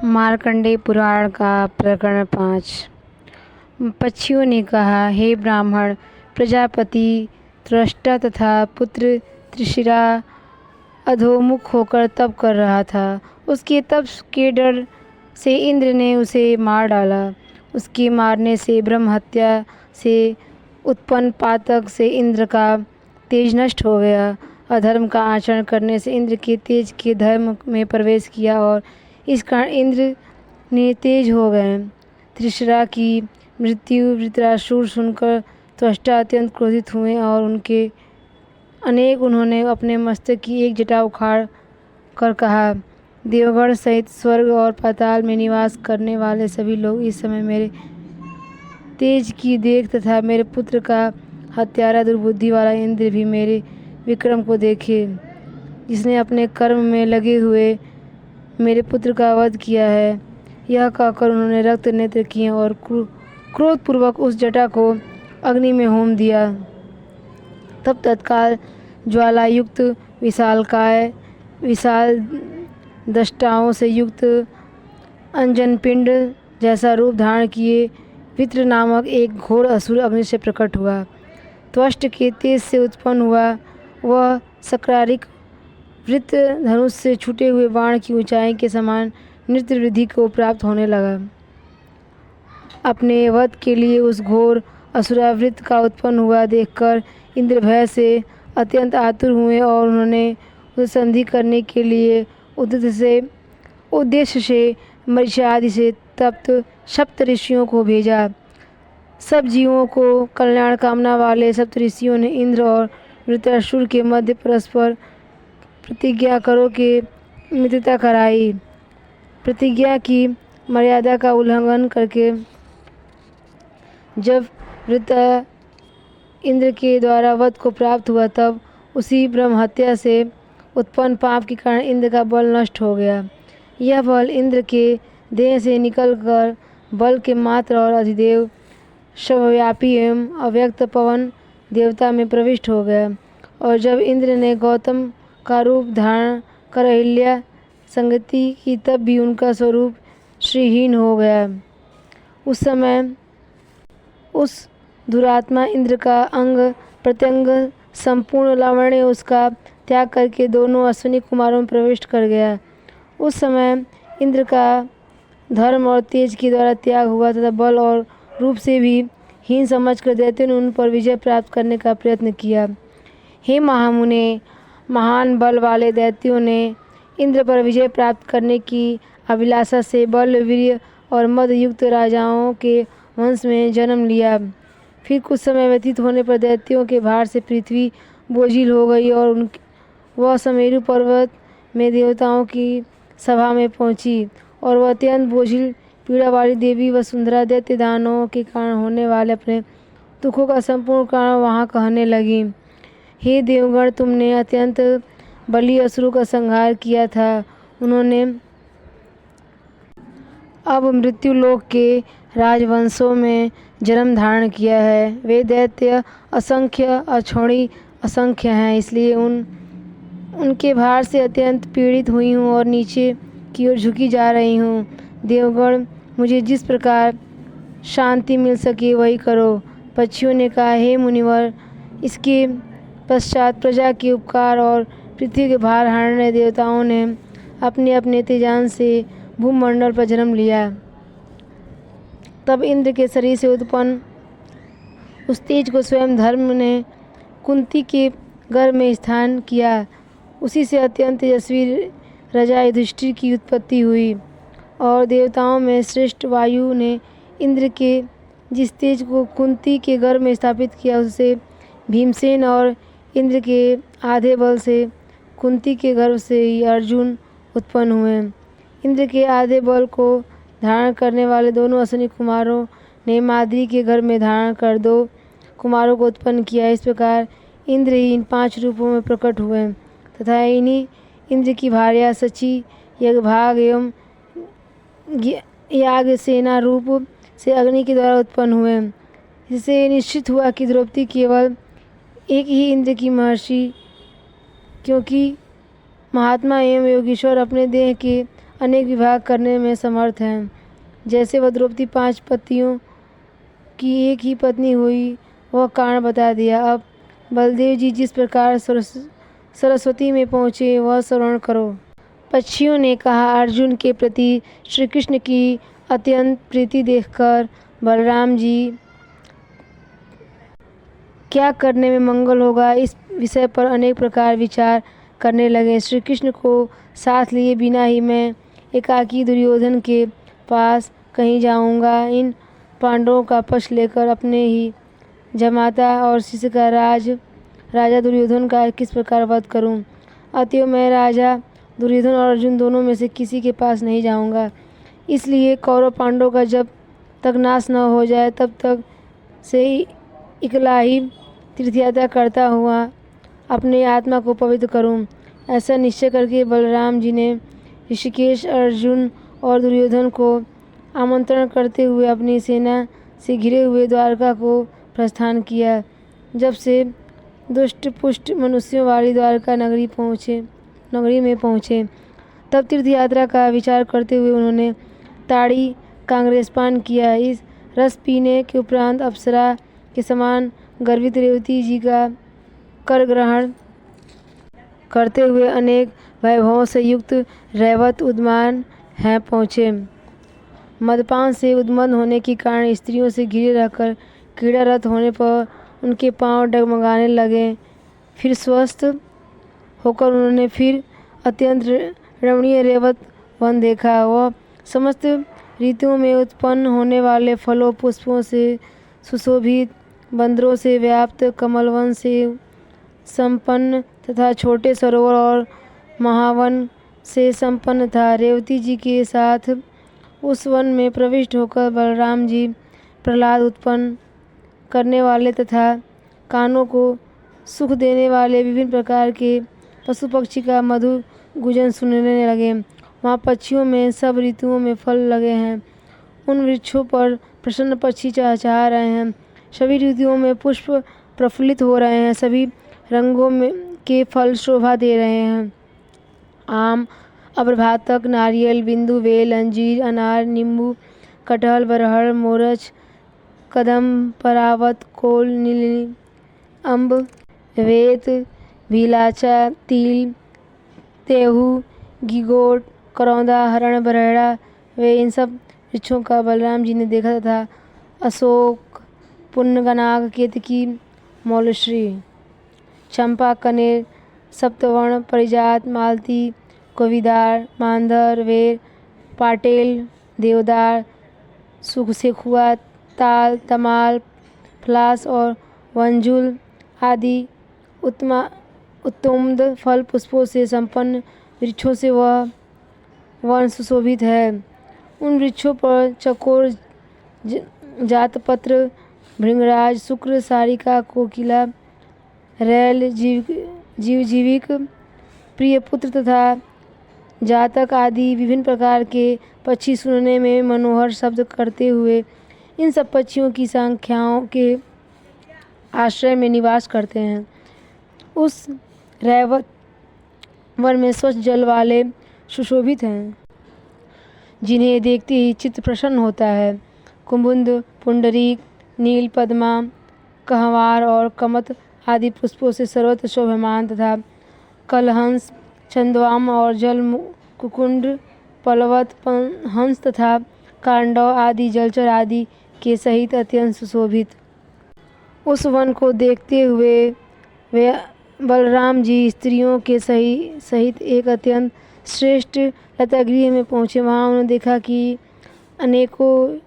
मार्कंडेय पुराण का प्रकरण 5। पक्षियों ने कहा, हे ब्राह्मण, प्रजापति त्वष्टा तथा पुत्र त्रिशिरा अधोमुख होकर तप कर रहा था। उसके तप के डर से इंद्र ने उसे मार डाला। उसके मारने से ब्रह्म हत्या से उत्पन्न पातक से इंद्र का तेज नष्ट हो गया। अधर्म का आचरण करने से इंद्र के तेज के धर्म में प्रवेश किया और इस कारण इंद्र ने तेज हो गए। त्रिशिरा की मृत्यु वृत्रासुर सुनकर त्वष्टा अत्यंत क्रोधित हुए और उन्होंने अपने मस्तक की एक जटा उखाड़ कर कहा, देवगण सहित स्वर्ग और पाताल में निवास करने वाले सभी लोग इस समय मेरे तेज की देख तथा मेरे पुत्र का हत्यारा दुर्बुद्धि वाला इंद्र भी मेरे विक्रम को देखे, जिसने अपने कर्म में लगे हुए मेरे पुत्र का वध किया है। यह कहकर उन्होंने रक्त नेत्र किए और क्रोधपूर्वक उस जटा को अग्नि में होम दिया। तब तत्काल ज्वालायुक्त विशालकाय विशाल दष्टाओं से युक्त अंजन पिंड जैसा रूप धारण किए वित्र नामक एक घोर असुर अग्नि से प्रकट हुआ। त्वष्ट के तेज से उत्पन्न हुआ वह सक्रारिक वृत्त धनुष से छूटे हुए बाण की ऊंचाई के समान नृत्य वृद्धि को प्राप्त होने लगा। अपने वध के लिए उस घोर असुरावृत्त का उत्पन्न हुआ देखकर इंद्र भय से अत्यंत आतुर हुए और उन्होंने उसे संधि करने के लिए उद्देश्य से मरीचि आदि से तप्त सप्त ऋषियों को भेजा। सब जीवों को कल्याण कामना वाले सप्त ऋषियों ने इंद्र और वृत्रासुर के मध्य परस्पर प्रतिज्ञा करो के मित्रता कराई। प्रतिज्ञा की मर्यादा का उल्लंघन करके जब वृत्र इंद्र के द्वारा वध को प्राप्त हुआ, तब उसी ब्रह्म हत्या से उत्पन्न पाप के कारण इंद्र का बल नष्ट हो गया। यह बल इंद्र के देह से निकलकर बल के मात्र और अधिदेव सर्वव्यापी एवं अव्यक्त पवन देवता में प्रविष्ट हो गया। और जब इंद्र ने गौतम का रूप धारण कर अहिल्या संगति की, तब भी उनका स्वरूप श्रीहीन हो गया। उस समय उस दुरात्मा इंद्र का अंग प्रत्यंग संपूर्ण लावण्य उसका त्याग करके दोनों अश्विनी कुमारों में प्रविष्ट कर गया। उस समय इंद्र का धर्म और तेज के द्वारा त्याग हुआ तथा बल और रूप से भी हीन समझकर दैत्यों ने उन पर विजय प्राप्त करने का प्रयत्न किया। हे महामुने, महान बल वाले दैत्यों ने इंद्र पर विजय प्राप्त करने की अभिलाषा से बल, वीर्य और मद युक्त राजाओं के वंश में जन्म लिया। फिर कुछ समय व्यतीत होने पर दैत्यों के भार से पृथ्वी बोझिल हो गई और वह समेरु पर्वत में देवताओं की सभा में पहुंची और वह अत्यंत बोझिल पीड़ा वाली देवी वसुंधरा दैत्य दानवों के कारण होने वाले अपने दुखों का संपूर्ण कारण वहाँ कहने लगी। हे देवगण, तुमने अत्यंत बली असुरों का संहार किया था। उन्होंने अब मृत्युलोक के राजवंशों में जन्म धारण किया है। वे दैत्य असंख्य अक्षौणी असंख्य हैं, इसलिए उनके भार से अत्यंत पीड़ित हुई हूँ और नीचे की ओर झुकी जा रही हूँ। देवगण, मुझे जिस प्रकार शांति मिल सके वही करो। पक्षियों ने कहा, हे मुनिवर, इसके पश्चात प्रजा के उपकार और पृथ्वी के भार हरने देवताओं ने अपने अपने तेजान से भूमंडल पर जन्म लिया। तब इंद्र के शरीर से उत्पन्न उस तेज को स्वयं धर्म ने कुंती के गर्भ में स्थान किया। उसी से अत्यंत तेजस्वी राजा युधिष्ठिर की उत्पत्ति हुई और देवताओं में श्रेष्ठ वायु ने इंद्र के जिस तेज को कुंती के गर्भ में स्थापित किया, उससे भीमसेन और इंद्र के आधे बल से कुंती के गर्भ से ही अर्जुन उत्पन्न हुए। इंद्र के आधे बल को धारण करने वाले दोनों अश्विनी कुमारों ने माद्री के गर्भ में धारण कर 2 कुमारों को उत्पन्न किया। इस प्रकार इंद्र ही इन 5 रूपों में प्रकट हुए तथा इन्हीं इंद्र की भार्या सची यज्ञभाग एवं याग सेना रूप से अग्नि के द्वारा उत्पन्न हुए। इससे निश्चित हुआ कि द्रौपदी केवल एक ही इंद्र की महर्षि, क्योंकि महात्मा एवं योगीश्वर अपने देह के अनेक विवाह करने में समर्थ हैं। जैसे वह द्रौपदी 5 पतियों की एक ही पत्नी हुई, वह कारण बता दिया। अब बलदेव जी जिस प्रकार सरस्वती में पहुँचे वह श्रवण करो। पक्षियों ने कहा, अर्जुन के प्रति श्री कृष्ण की अत्यंत प्रीति देखकर बलराम जी क्या करने में मंगल होगा, इस विषय पर अनेक प्रकार विचार करने लगे। श्री कृष्ण को साथ लिए बिना ही मैं एकाकी दुर्योधन के पास कहीं जाऊंगा। इन पांडवों का पक्ष लेकर अपने ही जमाता और शिष्य का राजा दुर्योधन का किस प्रकार वध करूं। अतएव मैं राजा दुर्योधन और अर्जुन दोनों में से किसी के पास नहीं जाऊंगा। इसलिए कौरव पांडवों का जब तक नाश न हो जाए तब तक से इकला ही तीर्थयात्रा करता हुआ अपने आत्मा को पवित्र करूं। ऐसा निश्चय करके बलराम जी ने ऋषिकेश, अर्जुन और दुर्योधन को आमंत्रण करते हुए अपनी सेना से घिरे हुए द्वारका को प्रस्थान किया। जब से दुष्ट पुष्ट मनुष्यों वाली द्वारका नगरी में पहुँचे तब तीर्थ यात्रा का विचार करते हुए उन्होंने ताड़ी कांग्रेसपान किया। इस रस पीने के उपरांत अप्सरा के समान गर्वित रेवती जी का कर ग्रहण करते हुए अनेक वैभवों से युक्त रैवत उद्यान हैं पहुँचे। मदपान से उन्मत्त होने के कारण स्त्रियों से घिरे रहकर क्रीड़ारत होने पर उनके पांव डगमगाने लगे। फिर स्वस्थ होकर उन्होंने फिर अत्यंत रमणीय रेवत वन देखा। वह समस्त ऋतुओं में उत्पन्न होने वाले फलों पुष्पों से सुशोभित, बंदरों से व्याप्त, कमलवन से संपन्न तथा छोटे सरोवर और महावन से संपन्न था। रेवती जी के साथ उस वन में प्रविष्ट होकर बलराम जी प्रहलाद उत्पन्न करने वाले तथा कानों को सुख देने वाले विभिन्न प्रकार के पशु पक्षी का मधुर गुंजन सुनने लगे। वहाँ पक्षियों में सब ऋतुओं में फल लगे हैं। उन वृक्षों पर प्रसन्न पक्षी चहचहा रहे हैं। सभी ऋतुओं में पुष्प प्रफुल्लित हो रहे हैं। सभी रंगों में के फल शोभा दे रहे हैं। आम, अभ्रभातक, नारियल, बिंदु, बेल, अंजीर, अनार, नींबू, कटहल, बरहर, मोरच, कदम, परावत, कोल, नीली, अम्ब, वेत, भीलाचा, तिल, तेहू, गिगोट, करौंदा, हरण, बरहेड़ा, वे इन सब वृक्षों का बलराम जी ने देखा तथा अशोक, पुन्नगनाग, केतकी, मौलश्री, चंपा, कनेर, सप्तवर्ण, परिजात, मालती, कोविदार, मांदर, वेर, पाटेल, देवदार, सेखुआ, ताल, तमाल, फ्लास और वंजुल आदि उत्तुंग फल पुष्पों से संपन्न वृक्षों से वह वन सुशोभित है। उन वृक्षों पर चकोर, जातपत्र, भृंगराज, शुक्र, सारिका, कोकिला, रैल, जीवजीविक, प्रियपुत्र तथा जातक आदि विभिन्न प्रकार के पक्षी सुनने में मनोहर शब्द करते हुए इन सब पक्षियों की संख्याओं के आश्रय में निवास करते हैं। उस रैवत वन में स्वच्छ जल वाले सुशोभित हैं, जिन्हें देखते ही चित्त प्रसन्न होता है। कुमुद, पुंडरीक, नील, पद्मा, कहवार और कमत आदि पुष्पों से सर्वत्र शोभमान तथा कलहंस, चंदवाम और जल कुकुंड, पलवत, हंस तथा कांडव आदि जलचर आदि के सहित अत्यंत सुशोभित। उस वन को देखते हुए वे बलराम जी स्त्रियों के सहित एक अत्यंत श्रेष्ठ लतागृह में पहुँचे। वहाँ उन्होंने देखा कि अनेकों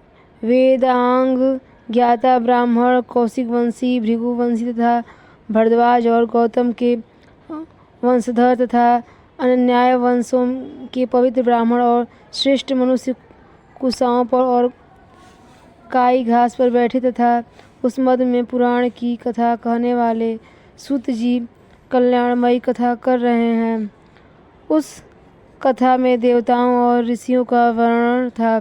वेदांग ज्ञाता ब्राह्मण, कौशिकवंशी, भृगुवंशी तथा भरद्वाज और गौतम के वंशधर तथा अनन्याय वंशों के पवित्र ब्राह्मण और श्रेष्ठ मनुष्य कुशाओं पर और काई घास पर बैठे तथा उस मद में पुराण की कथा कहने वाले सूत जी कल्याणमयी कथा कर रहे हैं। उस कथा में देवताओं और ऋषियों का वर्णन था।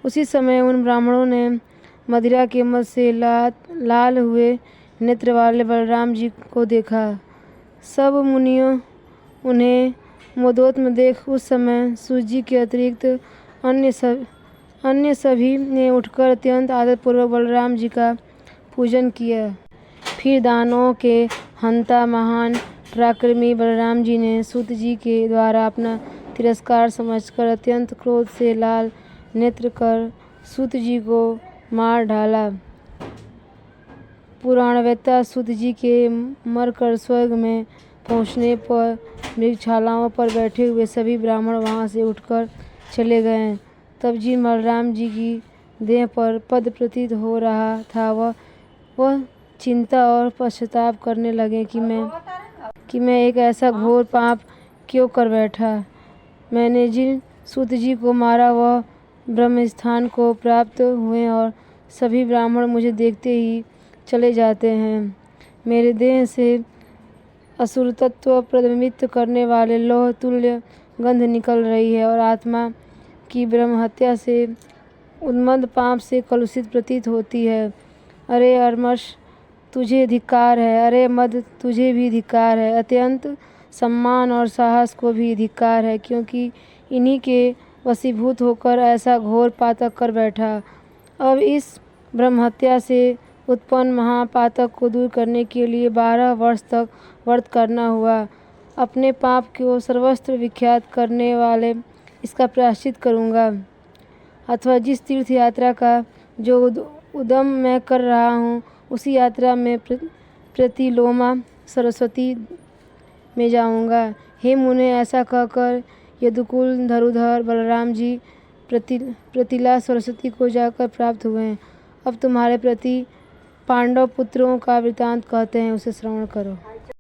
उसी समय उन ब्राह्मणों ने मदिरा के मद से लाल हुए नेत्र वाले बलराम जी को देखा। सब मुनियों उन्हें मोदोत्म देख उस समय सूजी के अतिरिक्त अन्य सभी ने उठकर अत्यंत आदरपूर्वक बलराम जी का पूजन किया। फिर दानवों के हंता महान पराक्रमी बलराम जी ने सूत जी के द्वारा अपना तिरस्कार समझकर अत्यंत क्रोध से लाल नेत्र कर सूत जी को मार डाला। पुराणवेत्ता सूत जी के मरकर स्वर्ग में पहुँचने पर मृगशालाओं पर बैठे हुए सभी ब्राह्मण वहाँ से उठकर चले गए। तब जिन बलराम जी की देह पर पद प्रतीत हो रहा था वह चिंता और पश्चाताप करने लगे कि मैं एक ऐसा घोर पाप क्यों कर बैठा। मैंने जिन सूत जी को मारा वह ब्रह्मस्थान को प्राप्त हुए और सभी ब्राह्मण मुझे देखते ही चले जाते हैं। मेरे देह से असुर तत्व प्रतिबिंबित करने वाले लौह तुल्य गंध निकल रही है और आत्मा की ब्रह्म हत्या से उन्मत्त पाप से कलुषित प्रतीत होती है। अरे अरमश, तुझे धिक्कार है। अरे मद, तुझे भी धिक्कार है। अत्यंत सम्मान और साहस को भी धिक्कार है, क्योंकि इन्हीं के वशीभूत होकर ऐसा घोर पातक कर बैठा। अब इस ब्रह्महत्या से उत्पन्न महापातक को दूर करने के लिए 12 वर्ष तक व्रत करना हुआ। अपने पाप को सर्वत्र विख्यात करने वाले इसका प्रायश्चित करूँगा, अथवा जिस तीर्थ यात्रा का जो उद्यम मैं कर रहा हूँ उसी यात्रा में प्रतिलोमा सरस्वती में जाऊँगा। हे मुने, ऐसा कहकर यदुकुल धनुर्धर बलराम जी प्रतिला सरस्वती को जाकर प्राप्त हुए। अब तुम्हारे प्रति पांडव पुत्रों का वृतांत कहते हैं, उसे श्रवण करो।